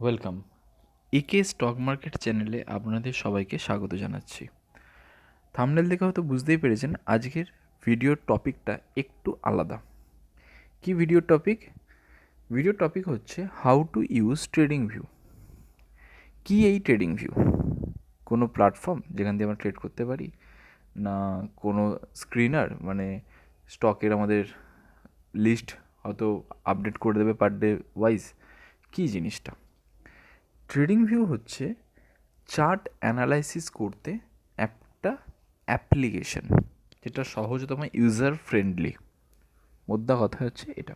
Welcome একে stock market চ্যানেলে আপনাদের সবাইকে স্বাগত জানাচ্ছি। থাম্বনেল দেখে হয়তো বুঝতেই পেরেছেন আজকের ভিডিওর টপিকটা একটু আলাদা। কি ভিডিওর টপিক হচ্ছে how to use trading view. কি এই ট্রেডিং ভিউ? কোনো প্ল্যাটফর্ম যেখান দিয়ে আমরা ট্রেড করতে পারি, না কোনো স্ক্রিনার মানে স্টকের আমাদের লিস্ট হয়তো আপডেট করে দেবে পার ডে ওয়াইজ? কী জিনিসটা? ট্রেডিং ভিউ হচ্ছে চার্ট অ্যানালাইসিস করতে একটা অ্যাপ্লিকেশন, যেটা সহজতম ইউজার ফ্রেন্ডলি। মোদ্দা কথা হচ্ছে এটা,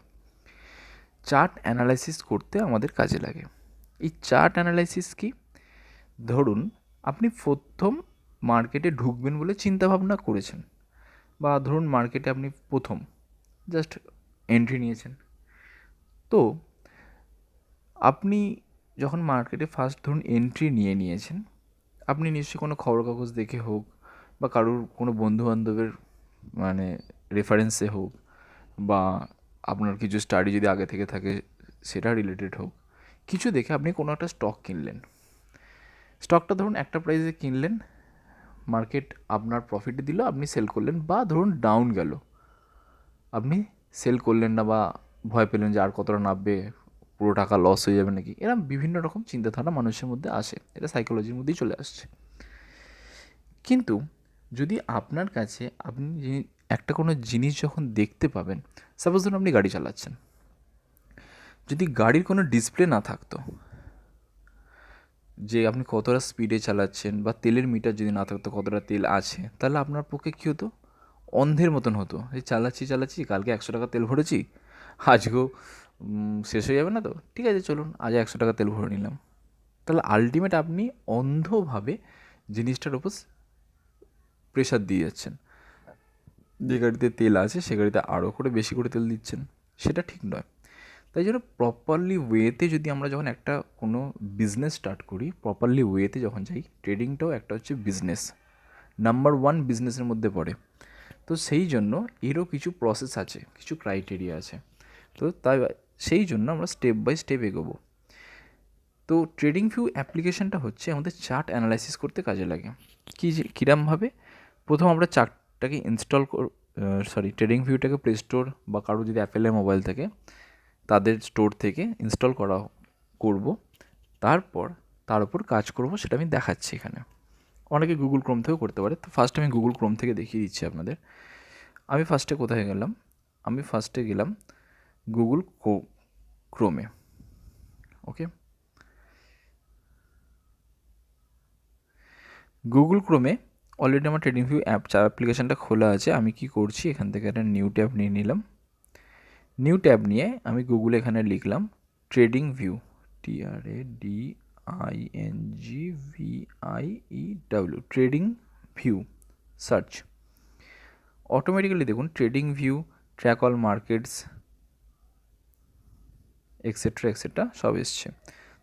চার্ট অ্যানালাইসিস করতে আমাদের কাজে লাগে। এই চার্ট অ্যানালাইসিস কি? ধরুন আপনি প্রথম মার্কেটে ঢুকবেন বলে চিন্তাভাবনা করেছেন, বা ধরুন মার্কেটে আপনি প্রথম জাস্ট এন্ট্রি নিয়েছেন। তো আপনি যখন মার্কেটে ফার্স্ট ধরুন এন্ট্রি নিয়েছেন, আপনি নিশ্চয়ই কোনো খবর কাগজ দেখে হোক বা কারোর কোনো বন্ধুবান্ধবের মানে রেফারেন্সে হোক, বা আপনার কিছু স্টাডি যদি আগে থেকে থাকে সেটা রিলেটেড হোক, কিছু দেখে আপনি কোনো একটা স্টক কিনলেন। স্টকটা ধরুন একটা প্রাইসে কিনলেন, মার্কেট আপনার প্রফিট দিল, আপনি সেল করলেন, বা ধরুন ডাউন গেল, আপনি সেল করলেন না বা ভয় পেলেন যে আর কতটা নামবে, পুরো টাকা লস হয়ে যাবে নাকি। এরকম বিভিন্ন রকম চিন্তাধারা মানুষের মধ্যে আসে, এটা সাইকোলজির মধ্যেই চলে আসছে। কিন্তু যদি আপনার কাছে আপনি একটা কোনো জিনিস যখন দেখতে পাবেন, সাপোজ ধরুন আপনি গাড়ি চালাচ্ছেন, যদি গাড়ির কোনো ডিসপ্লে না থাকতো যে আপনি কতটা স্পিডে চালাচ্ছেন, বা তেলের মিটার যদি না থাকতো কতটা তেল আছে, তাহলে আপনার পক্ষে কী হতো? অন্ধের মতন হতো, এই চালাচ্ছি, কালকে 100 টাকা তেল ভরেছি, আজকেও শেষ হয়ে যাবে না তো, ঠিক আছে চলুন আজ 100 টাকা তেল ভরে নিলাম। তাহলে আলটিমেট আপনি অন্ধভাবে জিনিসটার উপর প্রেশার দিয়ে যাচ্ছেন। যে গাড়িতে তেল আছে সে গাড়িতে আরও করে বেশি করে তেল দিচ্ছেন, সেটা ঠিক নয়। তাই জন্য প্রপারলি ওয়েতে যদি আমরা যখন একটা কোনো বিজনেস স্টার্ট করি, প্রপারলি ওয়েতে যখন যাই, ট্রেডিংটাও একটা হচ্ছে বিজনেস, নাম্বার 1 বিজনেসের মধ্যে পড়ে। তো সেই জন্য এরও কিছু প্রসেস আছে, কিছু ক্রাইটেরিয়া আছে। তো তাই সেই জন্য আমরা স্টেপ বাই স্টেপ এগোবো। তো ট্রেডিং ভিউ অ্যাপ্লিকেশনটা হচ্ছে আমাদের চার্ট অ্যানালাইসিস করতে কাজে লাগে। কীরমভাবে? প্রথম আমরা চার্টটাকে ট্রেডিং ভিউটাকে প্লে স্টোর বা কারো যদি অ্যাপেলের মোবাইল থাকে তাদের স্টোর থেকে ইনস্টল করব, তারপর তার উপর কাজ করব, সেটা আমি দেখাচ্ছি এখানে। অনেকে গুগল ক্রোম থেকেও করতে পারে। তো ফার্স্ট আমি গুগল ক্রোম থেকে দেখিয়ে দিচ্ছি আপনাদের। আমি ফার্স্টে কোথায় গেলাম? আমি ফার্স্টে গেলাম গুগল ক্রোমে। ওকে, গুগল ক্রোমে অলরেডি আমার ট্রেডিং ভিউ অ্যাপ্লিকেশানটা খোলা আছে। আমি কি করছি, এখান থেকে একটা নিউ ট্যাব নিয়ে নিলাম। নিউ ট্যাব নিয়ে আমি গুগলে এখানে লিখলাম TradingView, TRADINGVIEW, TradingView, search. Automatically দেখুন TradingView, track all markets, etcetera সব এসছে।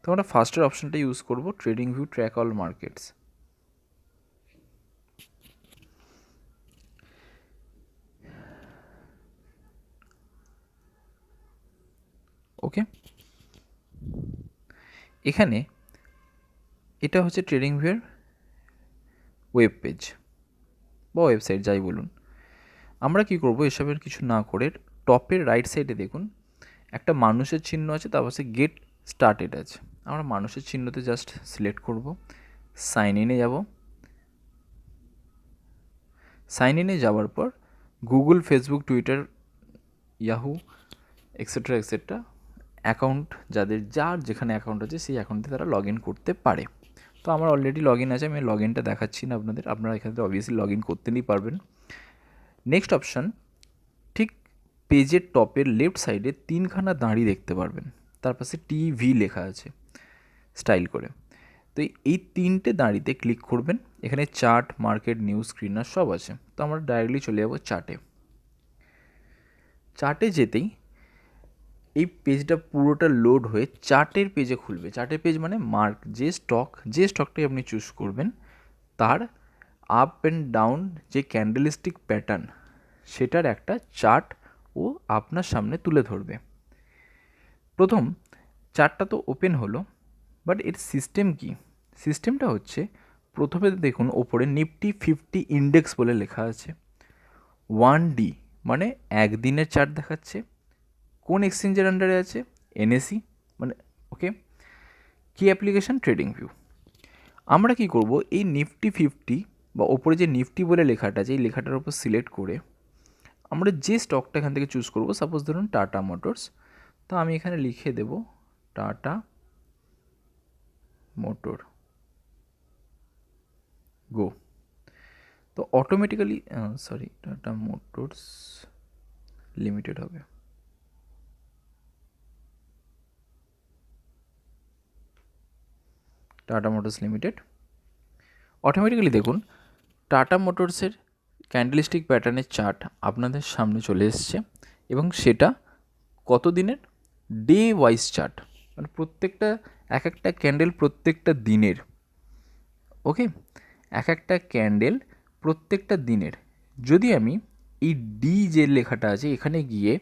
তো আমরা ফার্স্টের অপশানটা ইউজ করব, TradingView track all markets. Okay, এখানে এটা হচ্ছে ট্রেডিং ভিউয়ের ওয়েব পেজ বা ওয়েবসাইট যাই বলুন। আমরা কি করব, এসবের কিছু না করে টপের রাইট সাইডে দেখুন একটা মানুষের চিহ্ন আছে, তার পাশে গেট স্টার্টেড আছে। আমরা মানুষের চিহ্নতে জাস্ট সিলেক্ট করব, সাইন ইনে যাব। সাইন ইনে যাওয়ার পর Google, Facebook, Twitter, Yahoo etcetera account যার যেখানে অ্যাকাউন্ট আছে সেই অ্যাকাউন্টে তারা লগ ইন করতে পারে। তো আমার অলরেডি লগ ইন আছে, আমি লগ ইনটা দেখাচ্ছি না আপনাদের, আপনারা এখানে অবভিয়াসলি লগ ইন করতে নিয়ে পারবেন। নেক্সট অপশান, ঠিক পেজের টপের লেফট সাইডে 3খানা দাঁড়ি দেখতে পারবেন, তার পাশে টিভি লেখা আছে স্টাইল করে। তো এই 3টে দাঁড়িতে ক্লিক করবেন, এখানে চার্ট, মার্কেট, নিউজ, স্ক্রিনার সব আছে। তো আমরা ডাইরেক্টলি চলে যাবো চার্টে যেতেই এই পেজটা পুরোটা লোড হয়ে চার্টের পেজে খুলবে। চার্টের পেজ মানে যে স্টকটাই আপনি চুজ করবেন তার আপ অ্যান্ড ডাউন যে ক্যান্ডেলস্টিক প্যাটার্ন সেটার একটা চার্ট ও আপনার সামনে তুলে ধরবে। প্রথম চার্টটা তো ওপেন হলো, বাট এর সিস্টেম কি? সিস্টেমটা হচ্ছে, প্রথমে দেখুন ওপরে নিফটি 50 ইন্ডেক্স বলে লেখা আছে। 1D মানে একদিনের চার্ট দেখাচ্ছে। কোন এক্সচেঞ্জের আন্ডারে আছে? এনএসি মানে ওকে। কি অ্যাপ্লিকেশন? Trading view. আমরা কি করব, এই নিফটি 50 বা ওপরে যে নিফটি বলে লেখাটা আছে এই লেখাটার উপর সিলেক্ট করে আমরা যে স্টকটা এখান থেকে চুজ করব, সাপোজ ধরুন টাটা মোটরস, তো আমি এখানে লিখে দেব টাটা মোটর গো। তো অটোমেটিক্যালি টাটা মোটরস লিমিটেড হবে। Tata motors limited. অটোমেটিক্যালি দেখুন টাটা মোটরসের ক্যান্ডেলস্টিক প্যাটার্নের চার্ট আপনাদের সামনে চলে এসছে, এবং সেটা কত দিনের? ডে ওয়াইজ চার্ট, মানে প্রত্যেকটা এক একটা ক্যান্ডেল প্রত্যেকটা দিনের। ওকে, এক একটা ক্যান্ডেল প্রত্যেকটা দিনের। যদি আমি এই ডি যে লেখাটা আছে এখানে গিয়ে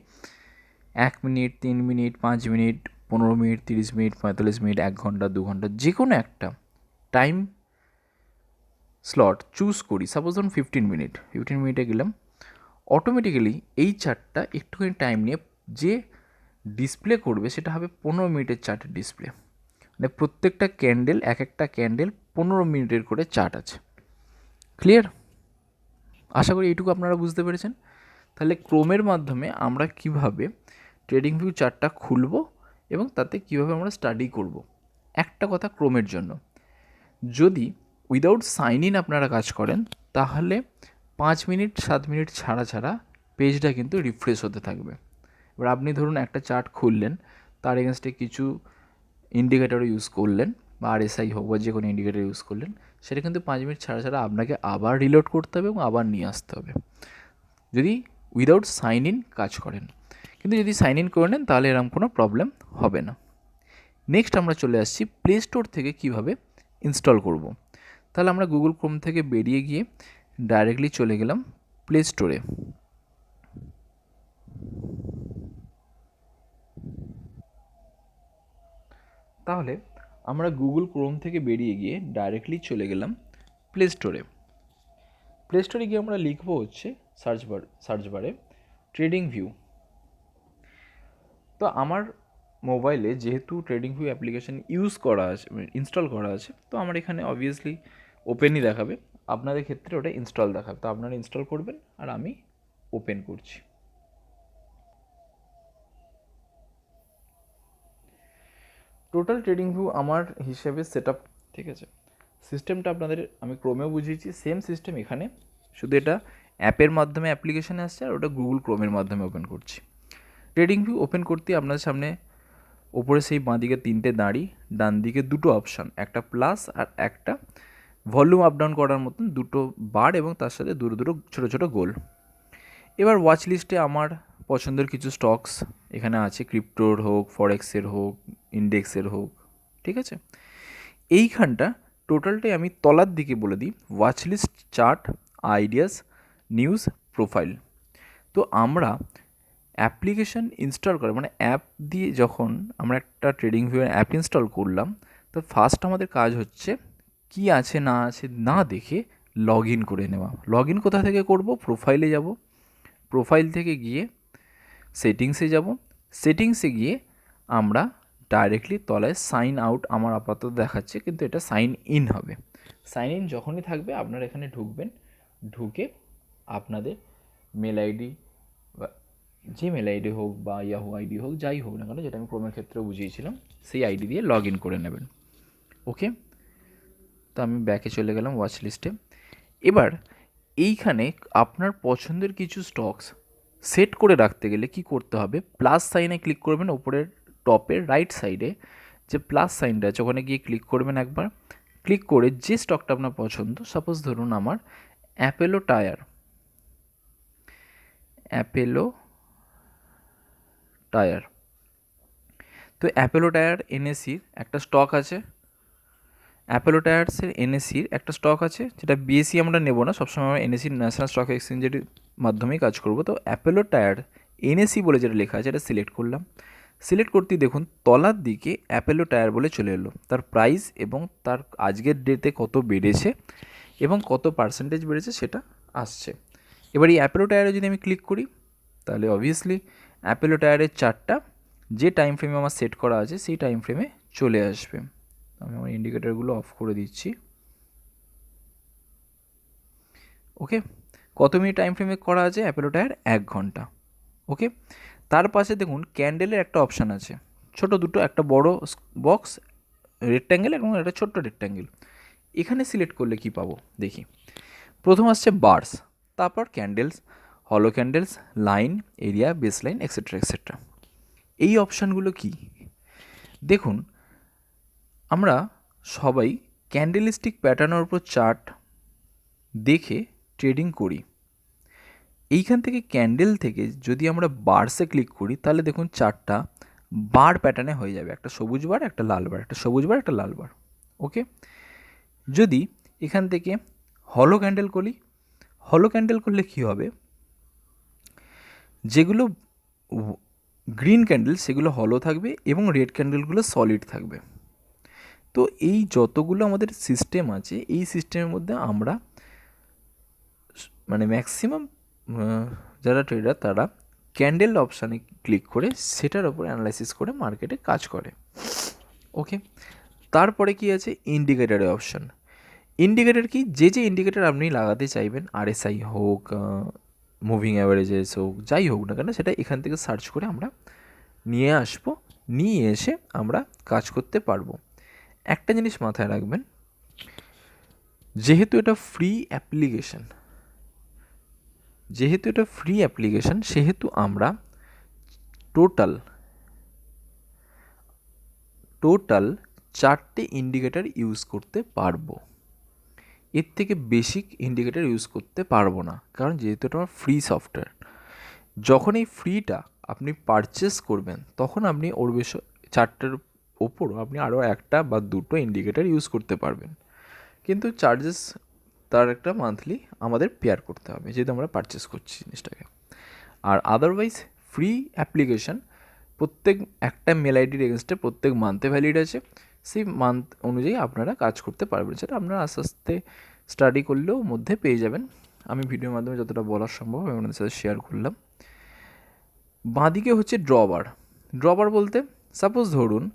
1 minute, 3 minute, 5 minute, 15 minute, 30 minute, 45 minute, 1 ঘন্টা, 2 ঘন্টা, যে কোনো একটা টাইম স্লট চুজ করি, সাপোজ ধরুন 15 মিনিটে গেলাম, অটোমেটিক্যালি এই চার্টটা একটুখানি টাইম নিয়ে যে ডিসপ্লে করবে সেটা হবে 15 মিনিটের চার্টের ডিসপ্লে। মানে প্রত্যেকটা ক্যান্ডেল, এক একটা ক্যান্ডেল 15 মিনিটের করে চার্ট আছে। ক্লিয়ার? আশা করি এইটুকু আপনারা বুঝতে পেরেছেন। তাহলে ক্রোমের মাধ্যমে আমরা কিভাবে ট্রেডিং ভিউ চার্টটা খুলব এবং তাতে কিভাবে আমরা স্টাডি করব। একটা কথা ক্রোমের জন্য, যদি উইদাউট সাইন ইন আপনারা কাজ করেন তাহলে 5 মিনিট 7 মিনিট ছাড়া ছাড়া পেজটা কিন্তু রিফ্রেশ হতে থাকবে। এবার আপনি ধরুন একটা চার্ট খুললেন, তার এগেনস্টে কিছু ইন্ডিকেটারও ইউজ করলেন, বা আরএসআই হোক বা যে কোনো ইন্ডিকেটার ইউজ করলেন, সেটা কিন্তু 5 মিনিট ছাড়া ছাড়া আপনাকে আবার রিলোড করতে হবে এবং আবার নিয়ে আসতে হবে, যদি উইদাউট সাইন ইন কাজ করেন। কিন্তু যদি সাইন ইন করে নেন তাহলে এরকম কোনো প্রবলেম হবে না। নেক্সট আমরা চলে আসছি প্লে স্টোর থেকে কিভাবে ইনস্টল করব। তাহলে আমরা গুগল ক্রোম থেকে বেরিয়ে গিয়ে ডাইরেক্টলি চলে গেলাম প্লে স্টোরে। তাহলে আমরা গুগল ক্রোম থেকে বেরিয়ে গিয়ে ডাইরেক্টলি চলে গেলাম প্লে স্টোরে। প্লে স্টোরে গিয়ে আমরা লিখবো হচ্ছে সার্চ বারে ট্রেডিং ভিউ। তো আমার মোবাইলে যেহেতু ট্রেডিং ভিউ অ্যাপ্লিকেশন ইউজ করা আছে, ইনস্টল করা আছে, তো আমার এখানে অবভিয়াসলি ওপেনই দেখাবে। আপনাদের ক্ষেত্রে ওটা ইনস্টল দেখাবে, তো আপনারা ইনস্টল করবেন আর আমি ওপেন করছি। টোটাল ট্রেডিং ভিউ আমার হিসেবে সেট আপ, ঠিক আছে। সিস্টেমটা আপনাদের আমি ক্রোমেও বুঝিয়েছি, সেম সিস্টেম এখানে, শুধু এটা অ্যাপের মাধ্যমে অ্যাপ্লিকেশানে আসছে আর ওটা গুগল ক্রোমের মাধ্যমে ওপেন করছি। ট্রেডিং ভিউ ওপেন করতে আপনাদের সামনে ওপরে সেই বাঁ দিকে 3টে দাঁড়ি, ডান দিকে 2টো অপশান, একটা প্লাস আর একটা ভলিউম আপ ডাউন করার মতন 2টো বার, এবং তার সাথে দুটো দুটো ছোটো ছোটো গোল। এবার ওয়াচ লিস্টে আমার পছন্দের কিছু স্টকস এখানে আছে, ক্রিপ্টোর হোক, ফরেক্সের হোক, ইন্ডেক্সের হোক, ঠিক আছে। এইখানটা টোটালটাই আমি তলার দিকে বলে দিই watch list, chart, ideas, news, profile. তো আমরা অ্যাপ্লিকেশান ইনস্টল করে, মানে অ্যাপ দিয়ে যখন আমরা একটা ট্রেডিং ভিউ অ্যাপ ইনস্টল করলাম, তো ফার্স্ট আমাদের কাজ হচ্ছে কি আছে না আছে না দেখে লগ ইন করে নেওয়া। লগ ইন কোথা থেকে করব? প্রোফাইলে যাব, প্রোফাইল থেকে গিয়ে সেটিংসে যাব, সেটিংসে গিয়ে আমরা ডাইরেক্টলি তলায় সাইন আউট আমার আপাতত দেখাচ্ছে, কিন্তু এটা সাইন ইন হবে। সাইন ইন যখনই থাকবে আপনারা এখানে ঢুকবেন, ঢুকে আপনাদের মেল আইডি বা জিমেল আইডি হোক বা ইয়াহু আইডি হোক, যাই হোক না কেন, যেটা আমি ক্রোমের ক্ষেত্রেও বুঝিয়েছিলাম, সেই আইডি দিয়ে লগ ইন করে নেবেন। ওকে, তো আমি ব্যাকে চলে গেলাম ওয়াচ লিস্টে। এবার এইখানে আপনার পছন্দের কিছু স্টকস সেট করে রাখতে গেলে কি করতে হবে? প্লাস সাইনে ক্লিক করবেন, ওপরের টপের রাইট সাইডে যে প্লাস সাইনটা আছে ওখানে গিয়ে ক্লিক করবেন একবার। ক্লিক করে যে স্টকটা আপনার পছন্দ, সাপোজ ধরুন আমার অ্যাপেলো টায়ার, তো অ্যাপেলো টায়ার এনএসির একটা স্টক আছে, অ্যাপোলো টায়ার্সের এনএসির একটা স্টক আছে, যেটা বিএসসি আমরা নেব না, সবসময় আমরা এনএসির ন্যাশনাল স্টক এক্সচেঞ্জের মাধ্যমেই কাজ করব। তো অ্যাপোলো টায়ার এনএসি বলে যেটা লেখা আছে এটা সিলেক্ট করলাম। সিলেক্ট করতেই দেখুন তলার দিকে অ্যাপোলো টায়ার বলে চলে এলো, তার প্রাইস এবং তার আজকের ডেটে কত বেড়েছে এবং কত পার্সেন্টেজ বেড়েছে সেটা আসছে। এবার এই অ্যাপোলো টায়ারে যদি আমি ক্লিক করি তাহলে অবভিয়াসলি অ্যাপোলো টায়ারের চার্টটা যে টাইম ফ্রেমে আমার সেট করা আছে সেই টাইম ফ্রেমে চলে আসবে। আমি আমার ইন্ডিকেটারগুলো অফ করে দিচ্ছি। ওকে, কত মিনিট টাইম ফ্রেমে করা আছে অ্যাপোলো টায়ার? 1 ঘন্টা। ওকে, তার পাশে দেখুন ক্যান্ডেলের একটা অপশান আছে, ছোট দুটো, একটা বড় বক্স রেক্ট্যাঙ্গেল এবং একটা ছোট্ট রেক্ট্যাঙ্গেল। এখানে সিলেক্ট করলে কি পাবো দেখি। প্রথম আসছে বার্স, তারপর ক্যান্ডেলস, হলো candles, line, area, base line, etcetera etcetera. এই অপশানগুলো কি দেখুন, আমরা সবাই ক্যান্ডেলিস্টিক প্যাটার্নের উপর চার্ট দেখে ট্রেডিং করি। এইখান থেকে ক্যান্ডেল থেকে যদি আমরা বার্সে ক্লিক করি তাহলে দেখুন চারটা বার প্যাটার্নে হয়ে যাবে, একটা সবুজ বার, একটা লাল বার, একটা সবুজ বার, একটা লাল বার। ওকে, যদি এখান থেকে হলো ক্যান্ডেল করি, হলো ক্যান্ডেল করলে কী হবে, যেগুলো গ্রিন ক্যান্ডেল সেগুলো হলো থাকবে এবং রেড ক্যান্ডেলগুলো সলিড থাকবে। তো এই যতগুলো আমাদের সিস্টেম আছে এই সিস্টেমের মধ্যে আমরা মানে ম্যাক্সিমাম যারা ট্রেডার তারা ক্যান্ডেল অপশানে ক্লিক করে সেটার ওপর অ্যানালাইসিস করে মার্কেটে কাজ করে। ওকে, তারপরে কি আছে ইন্ডিকেটারের অপশান। ইন্ডিকেটার কি, যে যে ইন্ডিকেটার আপনি লাগাতে চাইবেন, আরএসআই হোক, মুভিং অ্যাভারেজেস হোক, যাই হোক না কেন, সেটা এখান থেকে সার্চ করে আমরা নিয়ে আসবো, নিয়ে এসে আমরা কাজ করতে পারবো। একটা জিনিস মাথায় রাখবেন, যেহেতু এটা ফ্রি অ্যাপ্লিকেশান, সেহেতু আমরা টোটাল 4টে ইন্ডিকেটার ইউজ করতে পারবো। এর থেকে বেসিক ইন্ডিকেটার ইউজ করতে পারবো না, কারণ যেহেতু এটা আমার ফ্রি সফটওয়্যার। যখন এই ফ্রিটা আপনি পারচেস করবেন তখন আপনি ওর বেশ 4টের ওপরও আপনি আরও একটা বা দুটো ইন্ডিকেটার ইউজ করতে পারবেন, কিন্তু চার্জেস তার একটা মান্থলি আমাদের পেয়ার করতে হবে যেহেতু আমরা পারচেস করছি জিনিসটাকে। আর আদারওয়াইজ ফ্রি অ্যাপ্লিকেশান প্রত্যেক একটা মেল আইডির এগেনস্টে প্রত্যেক মান্থে ভ্যালিড আছে, সেই মান্থ অনুযায়ী আপনারা কাজ করতে পারবেন, সেটা আপনারা আস্তে আস্তে স্টাডি করলেও মধ্যে পেয়ে যাবেন। আমি ভিডিওর মাধ্যমে যতটা বলার সম্ভব আমি আপনাদের সাথে শেয়ার করলাম। বাঁদিকে হচ্ছে ড্রবার বলতে সাপোজ ধরুন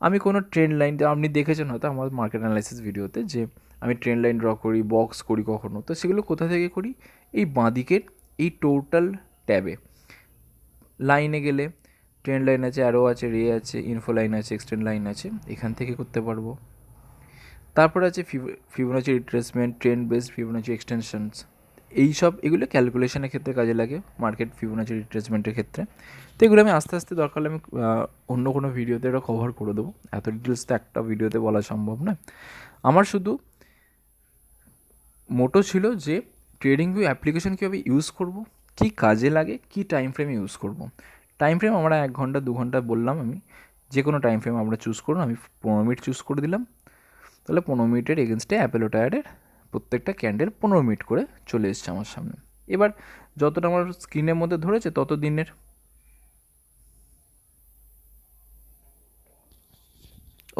আমি কোনো ট্রেন্ড লাইন, আপনি দেখেছেন হয়তো আমার মার্কেট অ্যানালাইসিস ভিডিওতে যে আমি ট্রেন্ড লাইন ড্র করি, বক্স করি কখনো, তো সেগুলো কোথা থেকে করি, এই বাঁদিকের এই টোটাল ট্যাবে লাইনে গেলে ট্রেন্ড লাইন আছে, অ্যারো আছে, রে আছে, ইনফো লাইন আছে, এক্সটেন্ড লাইন আছে, এখান থেকে করতে পারবো। তারপর আছে Fibonacci retracement, trend based Fibonacci extensions, এগুলো ক্যালকুলেশনের ক্ষেত্রে কাজে লাগে, মার্কেট ফিবোনাচি রিট্রেসমেন্টের ক্ষেত্রে। তো এগুলো আমি আস্তে আস্তে দরকার হলে আমি অন্য কোনো ভিডিওতে এটা কভার করে দেবো, এত ডিটেলস তো একটা ভিডিওতে বলা সম্ভব না। আমার শুধু মোটো ছিল যে ট্রেডিংভিউ অ্যাপ্লিকেশন কীভাবে ইউজ করব, কী কাজে লাগে, কী টাইম ফ্রেমে ইউজ করব। টাইম ফ্রেম আমরা 1 ঘন্টা 2 ঘন্টা বললাম, আমি যে কোনো টাইম ফ্রেম আমরা চুজ করুন, আমি 15 মিনিট চুজ করে দিলাম। তাহলে 15 মিনিটের এগেনস্টে অ্যাপোলো টায়ারের প্রত্যেকটা ক্যান্ডেল 15 মিনিট করে চলে এসছে আমার সামনে। এবার যতটা আমার স্ক্রিনের মধ্যে ধরেছে তত দিনের।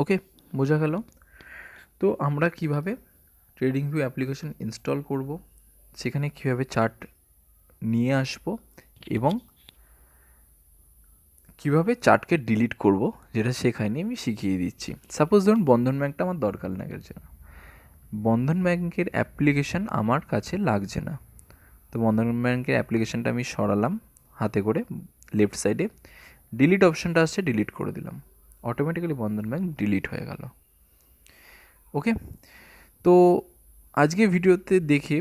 ওকে, বোঝা গেল। তো আমরা কিভাবে ট্রেডিংভিউ অ্যাপ্লিকেশন ইনস্টল করব, সেখানে কীভাবে চার্ট নিয়ে আসব এবং কীভাবে চার্টকে ডিলিট করব, যেটা শেখায়নি আমি শিখিয়ে দিচ্ছি। সাপোজ ধরুন বন্ধন ব্যাঙ্কটা আমার দরকার লাগছে না, বন্ধন ব্যাঙ্কের অ্যাপ্লিকেশান আমার কাছে লাগছে না, তো বন্ধন ব্যাঙ্কের অ্যাপ্লিকেশানটা আমি সরালাম হাতে করে, লেফট সাইডে ডিলিট অপশানটা আসছে, ডিলিট করে দিলাম, অটোমেটিক্যালি বন্ধন ব্যাঙ্ক ডিলিট হয়ে গেল। ওকে, তো আজকে ভিডিওতে দেখে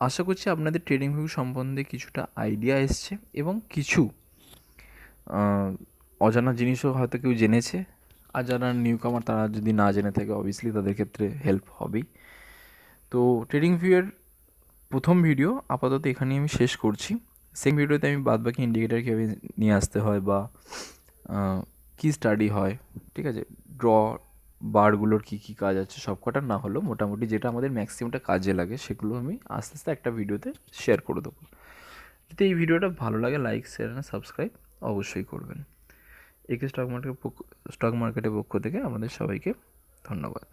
আশা করছি আপনাদের ট্রেডিংভিউ সম্বন্ধে কিছুটা আইডিয়া এসছে এবং কিছু অজানা জিনিসও হয়তো কেউ জেনেছে, আর যারা নিউ কামার তারা যদি না জেনে থাকে অবভিয়াসলি তাদের ক্ষেত্রে হেল্প হবেই। তো ট্রেডিংভিউয়ের প্রথম ভিডিও আপাতত এখানেই আমি শেষ করছি। সেকেন্ড ভিডিওতে আমি বাদবাকি ইন্ডিকেটার কীভাবে নিয়ে আসতে হয় বা কী স্টাডি হয়, ঠিক আছে, ড্র বারগুলোর কী কী কাজ আছে সব কটা না হলেও মোটামুটি যেটা আমাদের ম্যাক্সিমামটা কাজে লাগে সেগুলো আমি আস্তে আস্তে একটা ভিডিওতে শেয়ার করে দেবো। যদি এই ভিডিওটা ভালো লাগে লাইক শেয়ার আর সাবস্ক্রাইব অবশ্যই করবেন। একে স্টক মার্কেটের পক্ষ থেকে আমাদের সবাইকে ধন্যবাদ।